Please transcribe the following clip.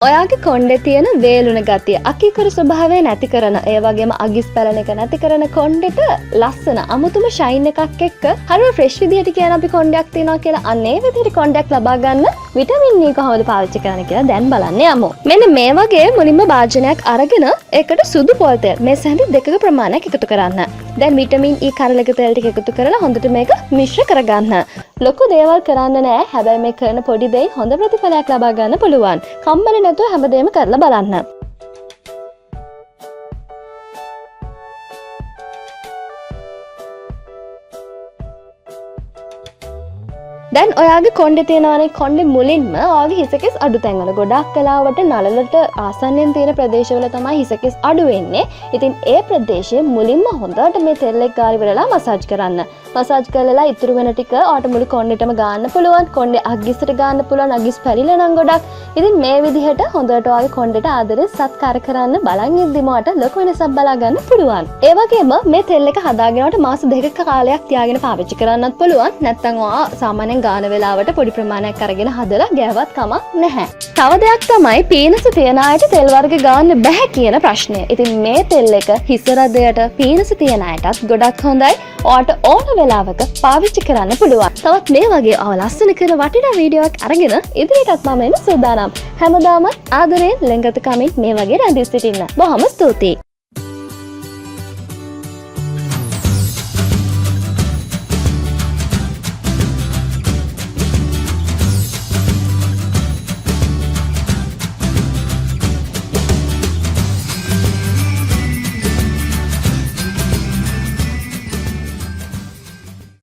ඔයාගේ කොණ්ඩේ තියෙන වේලුණ ගතිය අකීකරු ස්වභාවය නැති කරන ඒ වගේම අගිස් පැලන එක නැති කරන කොණ්ඩෙට ලස්සන අමුතුම ෂයින් එකක් එක්ක හරිය ෆ්‍රෙෂ් විදියට කියන අපි කොණ්ඩයක් තියනවා කියලා අන්න ඒ විදිහට කොණ්ඩයක් ලබා ගන්න විටමින් E කොහොමද පාවිච්චි කරන්න කියලා දැන් බලන්න යමු. මෙන්න මේ වගේ මුලින්ම භාජනයක් අරගෙන ඒකට සුදු පොල් තෙල් මේ සැඳි දෙකක ප්‍රමාණයක් එකතු කරන්න. දැන් විටමින් E කරලක තෙල් ටික එකතු කරලා හොඳට මේක මිශ්‍ර කරගන්න. ලොකු දේවල් කරන්න නෑ. හැබැයි මේ කරන පොඩි දෙයින් හොඳ ප්‍රතිඵලයක් ලබා ගන්න පුළුවන්. කම්මැලි නැතුව හැමදේම කරලා බලන්න. දැන් ඔයාගේ කොණ්ඩේ තියෙනවානේ කොණ්ඩේ මුලින්ම ඔයාගේ හිසකෙස් අඩු තැන්වල ගොඩක් කලාවට නළලට ආසන්නයෙන් තියෙන ප්‍රදේශවල තමයි හිසකෙස් අඩු වෙන්නේ. ඉතින් ඒ ප්‍රදේශයේ මුලින්ම හොඳට මේ තෙල් එක ගාරි වෙලලා මසාජ් කරන්න. මසාජ් කරලා ඉතුරු වෙන ටික ඔයාට මුළු කොණ්ඩෙටම ගන්න පුළුවන්. කොණ්ඩේ අග්ගිසට ගන්න පුළුවන්. අග්ගිස් පැලිලා නම් ගොඩක්. ඉතින් මේ විදිහට හොඳට ඔයාගේ කොණ්ඩෙට ආදරේ සත්කාර කරන්න බලන් ඉද්දිම ඔයාට ලොකු වෙනසක් බලා ගන්න පුළුවන්. ඒ වගේම මේ තෙල් එක හදාගෙනට මාස දෙකක කාලයක් තියාගෙන පාවිච්චි කරන්නත් පුළුවන්. නැත්නම් ඔයා සාමාන්‍යයෙන් ගාන වෙලාවට පොඩි ප්‍රමාණයක් අරගෙන හදලා ගෑවත් කමක් නැහැ. තව දෙයක් තමයි පීනස තියන අයට තෙල් වර්ග ගන්න බෑ කියන ප්‍රශ්නය. ඉතින් මේ තෙල් එක හිස රදයට පීනස තියන අයටත් ගොඩක් හොඳයි. ඔයාට ඕන වෙලාවක පාවිච්චි කරන්න පුළුවන්. තවත් මේ වගේ ලස්සන කරන වටිනා වීඩියෝ එකක් අරගෙන ඉදිරියටත් මම එන්න සූදානම්. හැමදාම ආදරයෙන් ලෙන්ගතකමින් මේ වගේ රැඳී සිටින්න. බොහොම ස්තුතියි.